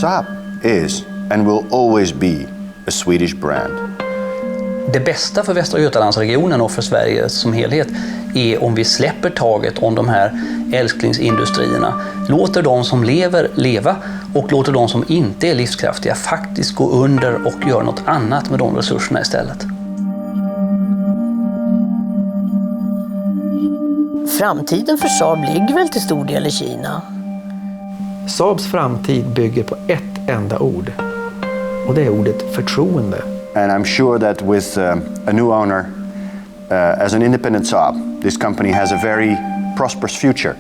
Saab is and will always be a Swedish brand. Det bästa för Västra Götalandsregionen och för Sverige som helhet är om vi släpper taget om de här älsklingsindustrierna. Låter de som lever leva och låter de som inte är livskraftiga faktiskt gå under och göra något annat med de resurserna istället. Framtiden för Saab ligger väl till stor del i Kina. Saabs framtid bygger på ett enda ord. Och det är ordet förtroende. And I'm sure that with a new owner, as an independent Saab, this company has a very prosperous future.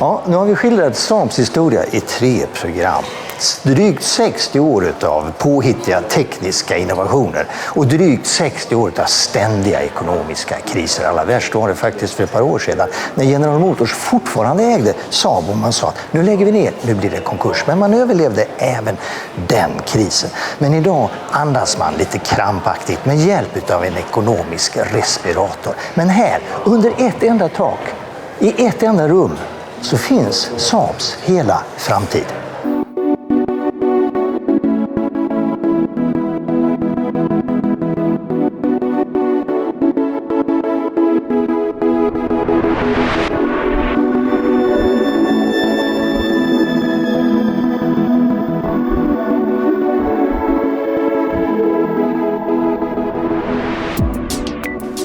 Ja, nu har vi skildrat Saabs historia i 3 program. Drygt 60 år av påhittiga tekniska innovationer och drygt 60 år av ständiga ekonomiska kriser. Allra värst var det faktiskt för ett par år sedan när General Motors fortfarande ägde Saab och man sa att nu lägger vi ner, nu blir det konkurs. Men man överlevde även den krisen. Men idag andas man lite krampaktigt med hjälp av en ekonomisk respirator. Men här, under ett enda tak, i ett enda rum, så finns Saabs hela framtid.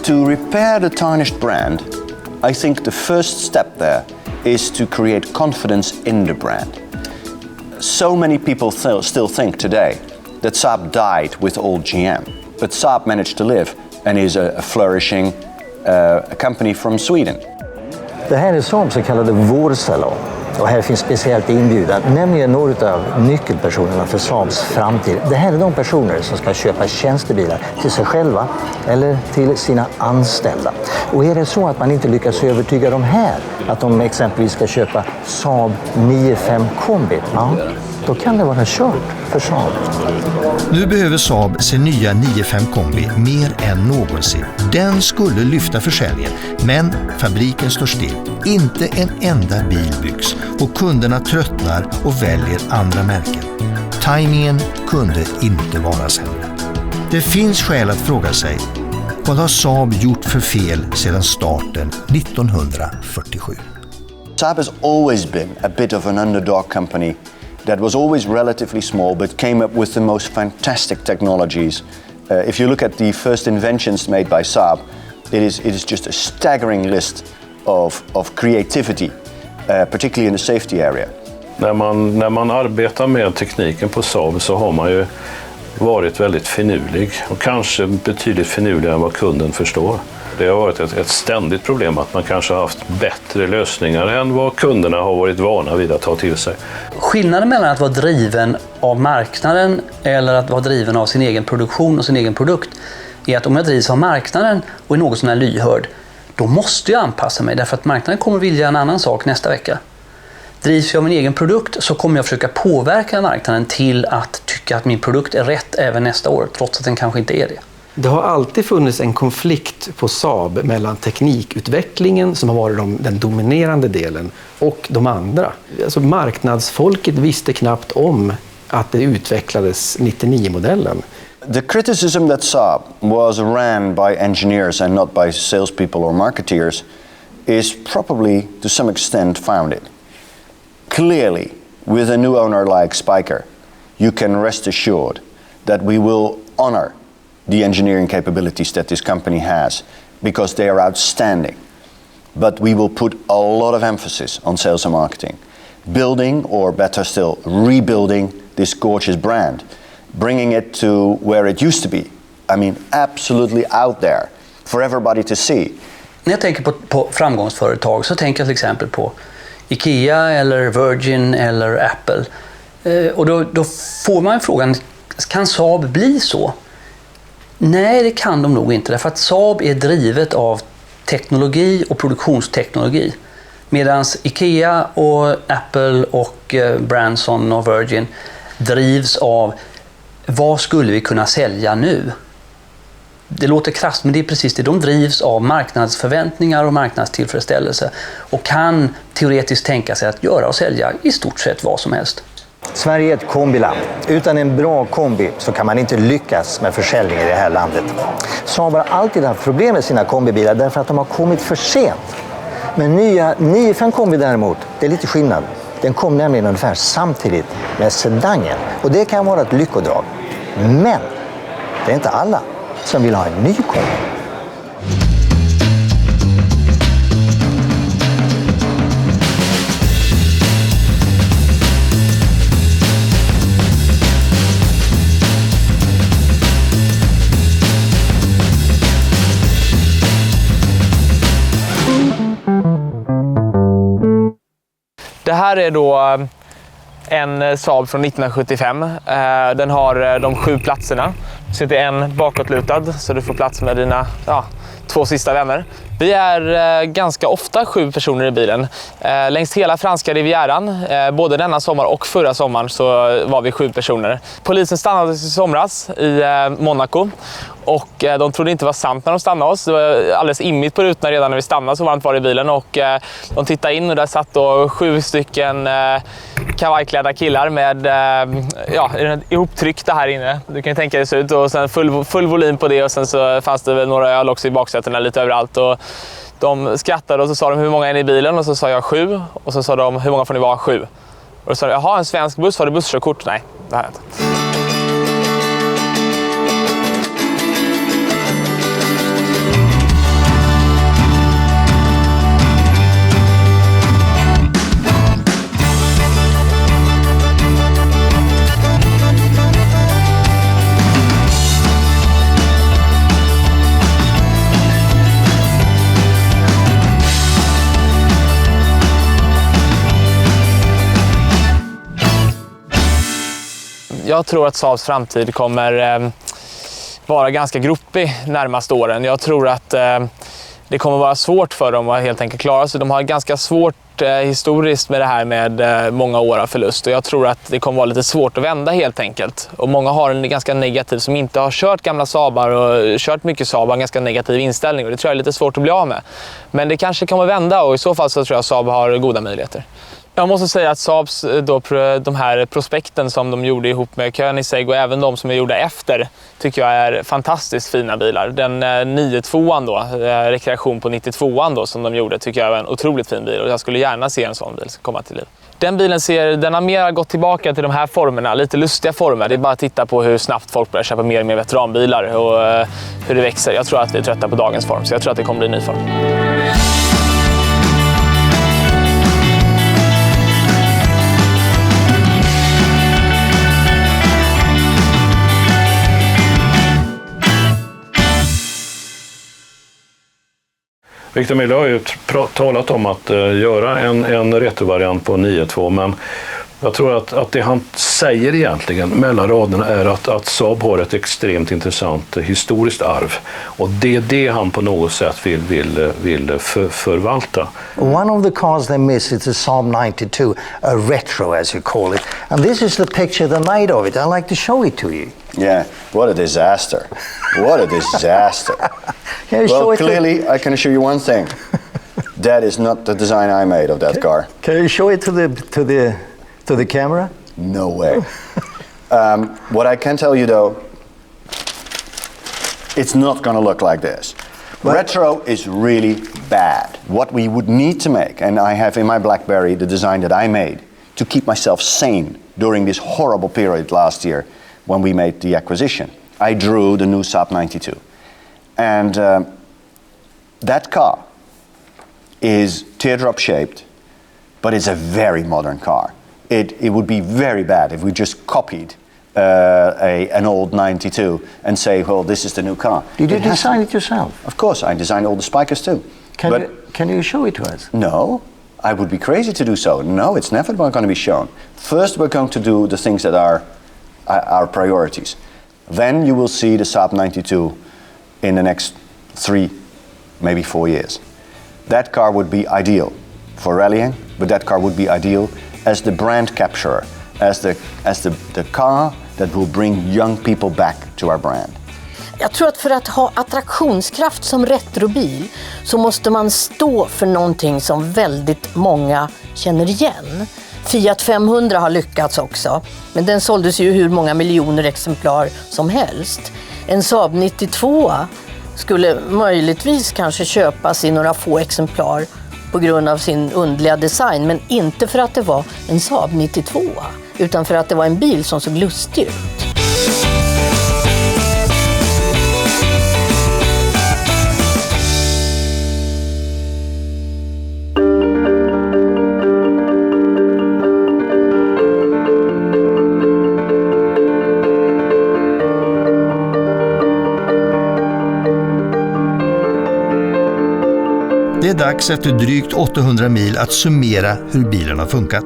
To repair the tarnished brand, I think the first step there is to create confidence in the brand. So many people still think today that Saab died with old GM, but Saab managed to live and is a flourishing company from Sweden. Det här är Saabs så kallade vårsalong. Och här finns speciellt inbjudan, nämligen några av nyckelpersonerna för Saabs framtid. Det här är de personer som ska köpa tjänstebilar till sig själva eller till sina anställda. Och är det så att man inte lyckas övertyga de här att de exempelvis ska köpa Saab 9-5 kombi, ja, då kan det vara kört för Saab. Nu behöver Saab sin nya 9-5 kombi mer än någonsin. Den skulle lyfta försäljningen, men fabriken står still. Inte en enda bil byggs och kunderna tröttnar och väljer andra märken. Timingen kunde inte vara sämre. Det finns skäl att fråga sig, vad har Saab gjort för fel sedan starten 1947? Saab has always been a bit of an underdog company that was always relatively small but came up with the most fantastic technologies. If you look at the first inventions made by Saab, it is just a staggering list of creativity, particularly in the safety area. När man arbetar med tekniken på Saab så har man ju varit väldigt finurlig och kanske betydligt finurligare än vad kunden förstår. Det har varit ett ständigt problem att man kanske har haft bättre lösningar än vad kunderna har varit vana vid att ta till sig. Skillnaden mellan att vara driven av marknaden eller att vara driven av sin egen produktion och sin egen produkt är att om jag drivs av marknaden och är något sån här lyhörd, då måste jag anpassa mig därför att marknaden kommer vilja en annan sak nästa vecka. Drivs jag av min egen produkt så kommer jag försöka påverka marknaden till att tycka att min produkt är rätt även nästa år, trots att den kanske inte är det. Det har alltid funnits en konflikt på Saab mellan teknikutvecklingen, som har varit den dominerande delen, och de andra. Alltså marknadsfolket visste knappt om att det utvecklades 99-modellen. The criticism that Saab was ran by engineers and not by salespeople or marketeers is probably to some extent founded. Clearly, with a new owner like Spyker, you can rest assured that we will honor the engineering capabilities that this company has because they are outstanding. But we will put a lot of emphasis on sales and marketing, building, or better still, rebuilding this gorgeous brand, bringing it to where it used to be. I mean, absolutely out there for everybody to see. När jag tänker på framgångsföretag så tänker jag till exempel på Ikea eller Virgin eller Apple. Och då får man frågan, kan Saab bli så? Nej, det kan de nog inte, därför att Saab är drivet av teknologi och produktionsteknologi. Medan Ikea och Apple och Branson och Virgin drivs av vad skulle vi kunna sälja nu? Det låter krasst, men det är precis det. De drivs av marknadsförväntningar och marknadstillfredsställelse och kan teoretiskt tänka sig att göra och sälja i stort sett vad som helst. Sverige är ett kombiland. Utan en bra kombi så kan man inte lyckas med försäljning i det här landet. Saab har alltid haft problem med sina kombibilar därför att de har kommit för sent. Men nya 95 kombi däremot, det är lite skillnad. Den kom nämligen ungefär samtidigt med sedangen och det kan vara ett lyckodrag. Men det är inte alla som vill ha en ny kombi. Det här är då en Saab från 1975. Den har de 7 platserna. Du sitter en bakåtlutad så du får plats med dina 2 sista vänner. Vi är ganska ofta 7 personer i bilen. Längs hela franska rivieran, både denna sommar och förra sommaren, så var vi 7 personer. Polisen stannade i somras i Monaco. Och de trodde inte det var sant när de stannade oss. Det var alldeles immigt på rutorna redan när vi stannade, så varmt var det i bilen. Och de tittade in och där satt då 7 stycken kavajklädda killar med ihoptryckta här inne. Du kan ju tänka dig det ut. Och sen full volym på det, och sen så fanns det väl några öl också i baksätena lite överallt. Och de skrattade och så sa de hur många är ni i bilen? Och så sa jag 7. Och så sa de hur många får ni vara? 7. Och då sa de, jaha, en svensk buss, har du busskörkort? Nej, det har jag inte. Jag tror att Saabs framtid kommer vara ganska gruppig närmaste åren. Jag tror att det kommer vara svårt för dem att helt enkelt klara sig. De har ganska svårt historiskt med det här med många år av förlust. Och jag tror att det kommer vara lite svårt att vända helt enkelt. Och många har en ganska negativ, som inte har kört gamla Saabar och kört mycket Saab, har en ganska negativ inställning. Och det tror jag är lite svårt att bli av med. Men det kanske kommer vända, och i så fall så tror jag att Saab har goda möjligheter. Jag måste säga att Saabs de här prospekten som de gjorde ihop med Koenigsegg och även de som är gjorda efter tycker jag är fantastiskt fina bilar. Den 92an då, rekreation på 92an då, som de gjorde, tycker jag är en otroligt fin bil, och jag skulle gärna se en sån bil komma till liv. Den bilen den har mer gått tillbaka till de här formerna, lite lustiga former. Det är bara att titta på hur snabbt folk börjar köpa mer och mer veteranbilar och hur det växer. Jag tror att vi är trötta på dagens form, så jag tror att det kommer bli en ny form. Victor Miller har ju talat om att göra en retovariant på 9.2, men jag tror att det han säger egentligen mellan raderna är att Saab har ett extremt intressant historiskt arv, och det är det han på något sätt vill förvalta. One of the cars they miss is the Saab 92, a retro as you call it. And this is the picture they made of it. I'd like to show it to you. Yeah, what a disaster. What a disaster. Can you show Well, it clearly, I can assure you one thing. That is not the design I made of that car. Can you show it to the camera? No way. What I can tell you though, it's not going to look like this. Retro is really bad. What we would need to make, and I have in my BlackBerry the design that I made to keep myself sane during this horrible period last year when we made the acquisition. I drew the new Saab 92. And that car is teardrop shaped, but it's a very modern car. It would be very bad if we just copied an old 92 and say, well, this is the new car. Did you design it yourself? Of course, I designed all the spikers too. Can you show it to us? No, I would be crazy to do so. No, it's never going to be shown. First, we're going to do the things that are our priorities. Then you will see the Saab 92 in the next 3, maybe 4 years. That car would be ideal for rallying, but that car would be ideal as the brand capturer, as the car that will bring young people back to our brand. Jag tror att för att ha attraktionskraft som retrobil så måste man stå för någonting som väldigt många känner igen. Fiat 500 har lyckats också, men den såldes ju hur många miljoner exemplar som helst. En Saab 92 skulle möjligtvis kanske köpas i några få exemplar på grund av sin underliga design, men inte för att det var en Saab 92, utan för att det var en bil som såg lustig ut. Det är dags efter drygt 800 mil att summera hur bilen har funkat.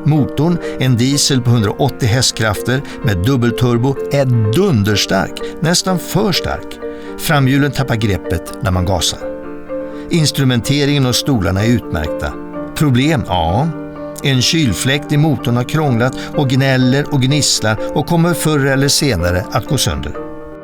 Motorn, en diesel på 180 hästkrafter med dubbelturbo, är dunderstark, nästan för stark. Framhjulen tappar greppet när man gasar. Instrumenteringen och stolarna är utmärkta. Problem? Ja. En kylfläkt i motorn har krånglat och gnäller och gnisslar och kommer förr eller senare att gå sönder.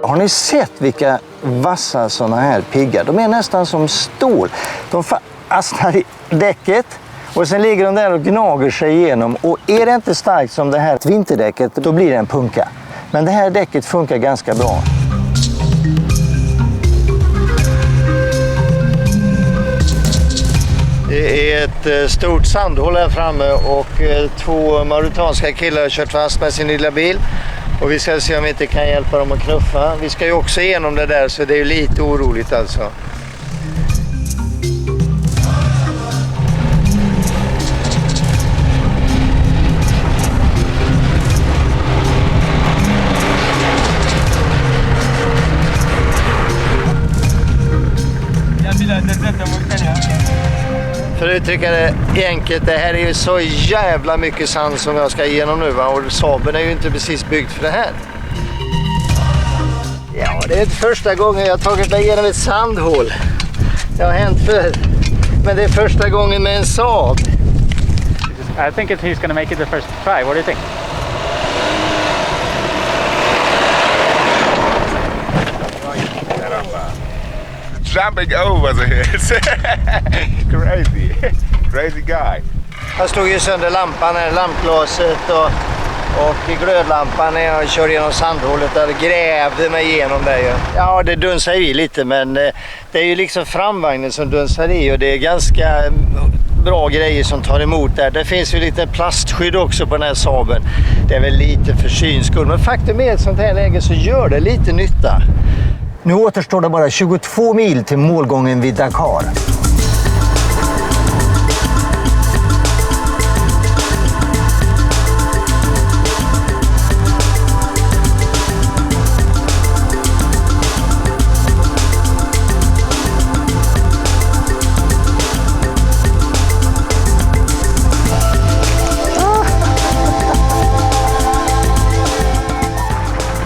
Har ni sett vilka vassa sådana här piggar? De är nästan som stål. De fastnar i däcket och sen ligger de där och gnager sig igenom. Och är det inte starkt som det här vinterdäcket, då blir det en punka. Men det här däcket funkar ganska bra. Det är ett stort sandhål här framme och två mauritanska killar har kört fast med sin lilla bil. Och vi ska se om vi inte kan hjälpa dem att knuffa. Vi ska ju också igenom det där, så det är ju lite oroligt alltså. För att uttrycka det enkelt, det här är ju så jävla mycket sand som jag ska igenom nu, va? Och Saaben är ju inte precis byggd för det här. Ja, det är inte första gången jag har tagit mig igenom ett sandhål. Det har hänt förr. Men det är första gången med en Saab. I think he's gonna make it the first try. What do you think? Jumping over the hills. Crazy guy. Jag slog ju sönder lampan här, lampglaset och glödlampan när jag körde genom sandhålet där, grävde mig igenom det ju. Ja, det dunsar i lite, men det är ju liksom framvagnen som dunsar i och det är ganska bra grejer som tar emot där. Det finns ju lite plastskydd också på den här Saaben. Det är väl lite för syns skull, men faktum är att i ett sånt här läge så gör det lite nytta. Nu återstår det bara 22 mil till målgången vid Dakar.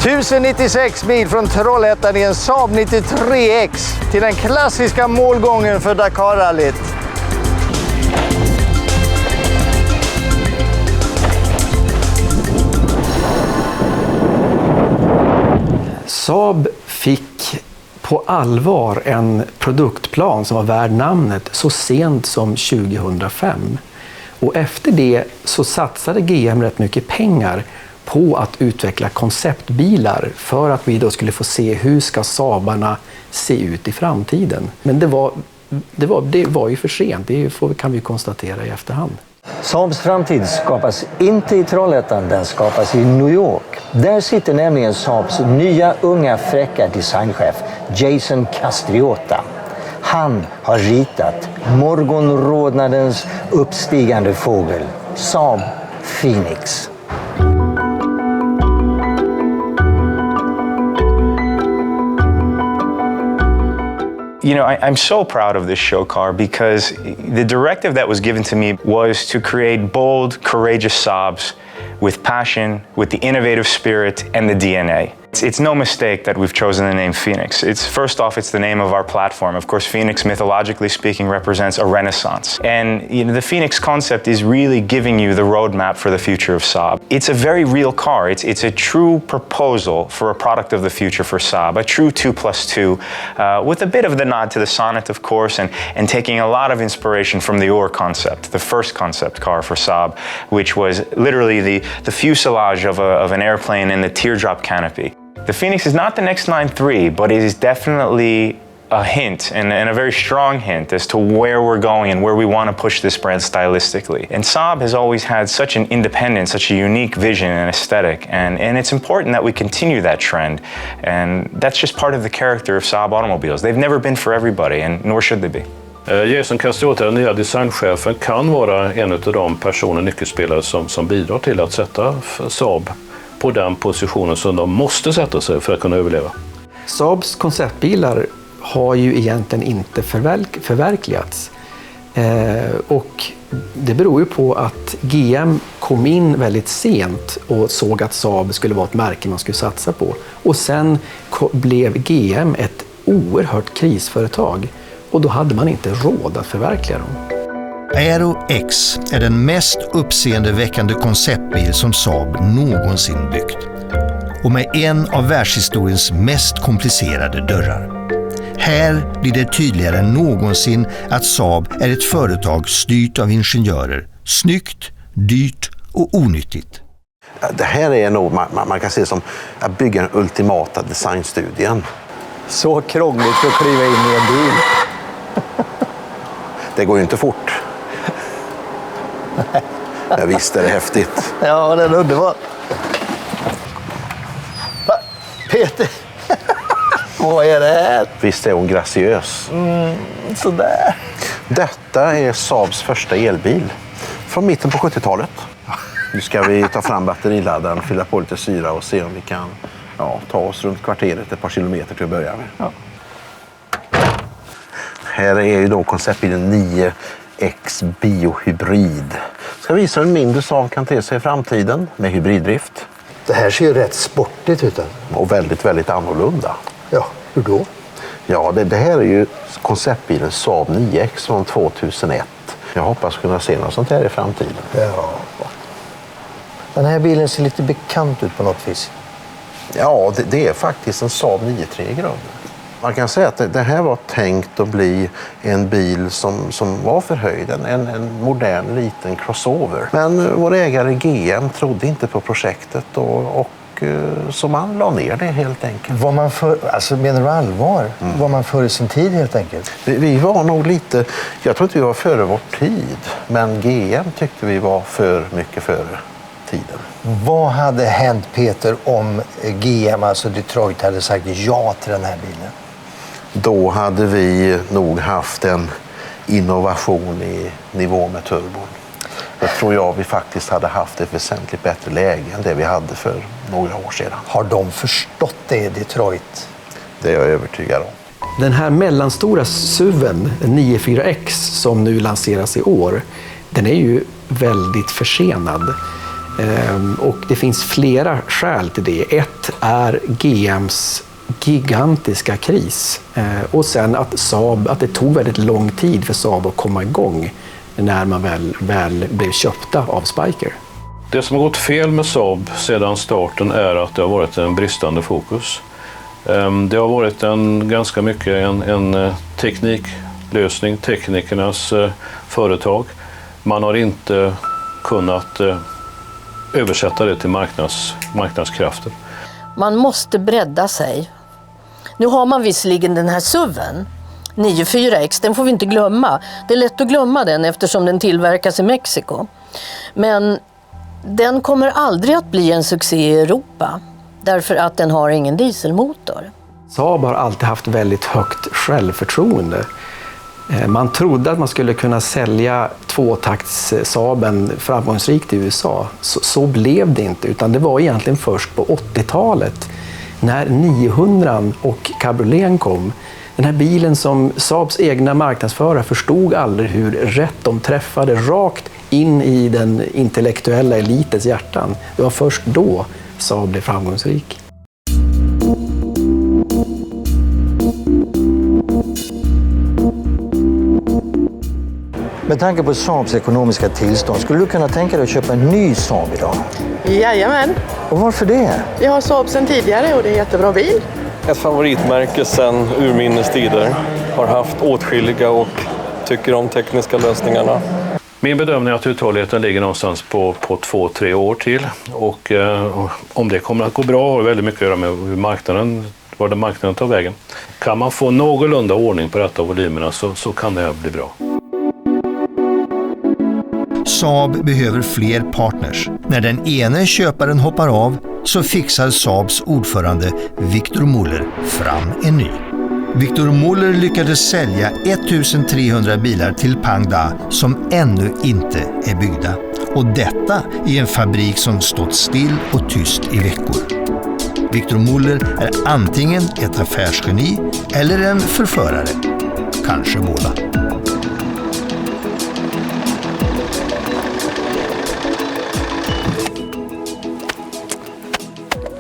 ...1096 mil från Trollhättan i en Saab 93X till den klassiska målgången för Dakar-rallyt. Saab fick på allvar en produktplan som var värd namnet så sent som 2005. Och efter det så satsade GM rätt mycket pengar på att utveckla konceptbilar för att vi då skulle få se hur ska Saabarna se ut i framtiden. Men det var ju för sent, kan vi konstatera i efterhand. Saabs framtid skapas inte i Trollhättan, den skapas i New York. Där sitter nämligen Saabs nya unga fräcka designchef Jason Castriota. Han har ritat morgonrodnadens uppstigande fågel, Saab Phoenix. You know, I'm so proud of this show car because the directive that was given to me was to create bold, courageous Saabs with passion, with the innovative spirit and the DNA. It's no mistake that we've chosen the name Phoenix. First off, it's the name of our platform. Of course, Phoenix, mythologically speaking, represents a renaissance. And the Phoenix concept is really giving you the roadmap for the future of Saab. It's a very real car. It's a true proposal for a product of the future for Saab, a true 2+2, with a bit of the nod to the Sonnet, of course, and taking a lot of inspiration from the Ur concept, the first concept car for Saab, which was literally the fuselage of an airplane and the teardrop canopy. The Phoenix is not the next 9.3, but it is definitely a hint, and a very strong hint, as to where we're going and where we want to push this brand stylistically. And Saab has always had such an independent, such a unique vision and aesthetic, and it's important that we continue that trend. And that's just part of the character of Saab automobiles. They've never been for everybody, and nor should they be. Jason Castriota, den nya designchefen, kan vara en av de personer, nyckelspelare som bidrar till att sätta Saab på den positionen som de måste sätta sig för att kunna överleva. Saabs konceptbilar har ju egentligen inte förverkligats. Och det beror ju på att GM kom in väldigt sent och såg att Saab skulle vara ett märke man skulle satsa på. Och sen blev GM ett oerhört krisföretag. Och då hade man inte råd att förverkliga dem. Aero X är den mest uppseendeväckande konceptbil som Saab någonsin byggt. Och med en av världshistoriens mest komplicerade dörrar. Här blir det tydligare än någonsin att Saab är ett företag styrt av ingenjörer. Snyggt, dyrt och onyttigt. Det här är nog, man kan se som att bygga den ultimata designstudien. Så krångligt för att kliva in i en bil. Det går ju inte fort. Jag visst är det häftigt. Ja, det är underbart. Peter, vad är det här? Visst är hon graciös. Sådär. Detta är Saabs första elbil från mitten på 70-talet. Nu ska vi ta fram batteriladdaren, fylla på lite syra och se om vi kan ta oss runt kvarteret ett par kilometer till att börja med. Ja. Här är ju då konceptbilen 9X biohybrid. Ska visa hur en mindre Saab kan te sig i framtiden med hybriddrift. Det här ser ju rätt sportigt ut. Och väldigt, väldigt annorlunda. Ja, hur då? Ja, det här är ju konceptbilen Saab 9X från 2001. Jag hoppas kunna se något sånt här i framtiden. Ja. Den här bilen ser lite bekant ut på något vis. Ja, det är faktiskt en Saab 9-3 i grunden. Man kan säga att det här var tänkt att bli en bil som var förhöjd, en modern liten crossover. Men vår ägare GM trodde inte på projektet och så man la ner det helt enkelt. Var man alltså menar du allvar? Var man före sin tid helt enkelt? Vi var nog lite, jag tror inte vi var före vår tid, men GM tyckte vi var för mycket före tiden. Vad hade hänt, Peter, om GM, alltså Detroit, hade sagt ja till den här bilen? Då hade vi nog haft en innovation i nivå med turbon. Då tror jag vi faktiskt hade haft ett väsentligt bättre läge än det vi hade för några år sedan. Har de förstått det i Detroit? Det är jag övertygad om. Den här mellanstora SUVen, 94X, som nu lanseras i år, den är ju väldigt försenad. Och det finns flera skäl till det. Ett är GMs gigantiska kris. Och sen att det tog väldigt lång tid för Saab att komma igång när man väl blev köpta av Spyker. Det som har gått fel med Saab sedan starten är att det har varit en bristande fokus. Det har varit ganska mycket en tekniklösning, teknikernas företag. Man har inte kunnat översätta det till marknadskrafter. Man måste bredda sig. Nu har man visserligen den här SUVen, 94X, den får vi inte glömma. Det är lätt att glömma den eftersom den tillverkas i Mexiko. Men den kommer aldrig att bli en succé i Europa därför att den har ingen dieselmotor. Saab har alltid haft väldigt högt självförtroende. Man trodde att man skulle kunna sälja tvåtakts-Saaben framgångsrikt i USA. Så blev det inte, utan det var egentligen först på 80-talet när 900 och cabrioleten kom. Den här bilen som Saabs egna marknadsförare förstod aldrig hur rätt de träffade rakt in i den intellektuella elitens hjärtan. Det var först då Saab blev framgångsrik. Med tanke på Saabs ekonomiska tillstånd, skulle du kunna tänka dig att köpa en ny Saab idag? Jajamän. Och varför det? Vi har Saab sedan tidigare och det är en jättebra bil. Ett favoritmärke sedan urminnes tider. Har haft åtskilliga och tycker om tekniska lösningarna. Min bedömning är att uthålligheten ligger någonstans på 2-3 år till. Och om det kommer att gå bra har väldigt mycket att göra med hur marknaden tar vägen. Kan man få någorlunda ordning på detta volymerna så kan det här bli bra. Saab behöver fler partners. När den ene köparen hoppar av så fixar Saabs ordförande Victor Muller fram en ny. Victor Muller lyckades sälja 1300 bilar till Pangda som ännu inte är byggda. Och detta i en fabrik som stått still och tyst i veckor. Victor Muller är antingen ett affärsgeni eller en förförare. Kanske båda.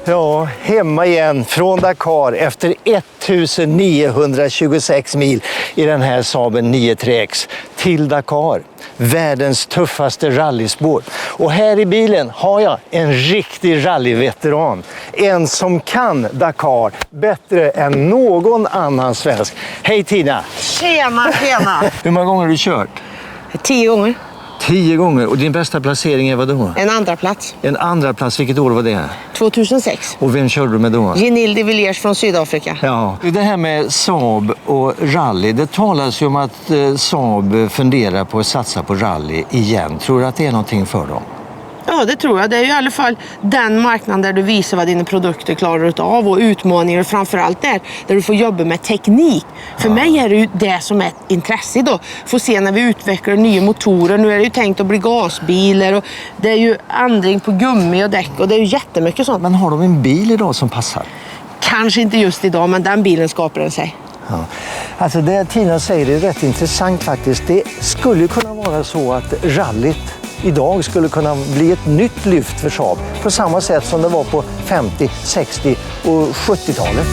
Ja, hemma igen från Dakar efter 1926 mil i den här Saaben 93X till Dakar. Världens tuffaste rallyspår. Och här i bilen har jag en riktig rallyveteran. En som kan Dakar bättre än någon annan svensk. Hej Tina! Tjena! Hur många gånger har du kört? 10 gånger. 10 gånger. Och din bästa placering är vad då? En andra plats. En andra plats, vilket år var det? 2006. Och vem körde du med då? Genil de Villiers från Sydafrika. Ja, det här med Saab och rally, det talas ju om att Saab funderar på att satsa på rally igen. Tror du att det är någonting för dem? Ja, det tror jag. Det är ju i alla fall den marknaden där du visar vad dina produkter klarar av och utmaningar, framförallt där du får jobba med teknik. För mig är det ju det som är ett intresse då. Få se när vi utvecklar nya motorer. Nu är det ju tänkt att bli gasbilar och det är ju ändring på gummi och däck och det är ju jättemycket sånt. Men har de en bil idag som passar? Kanske inte just idag, men den bilen skapar den sig. Ja. Alltså det Tina säger är rätt intressant faktiskt. Det skulle kunna vara så att rallyt idag skulle kunna bli ett nytt lyft för Saab på samma sätt som det var på 50-, 60- och 70-talet.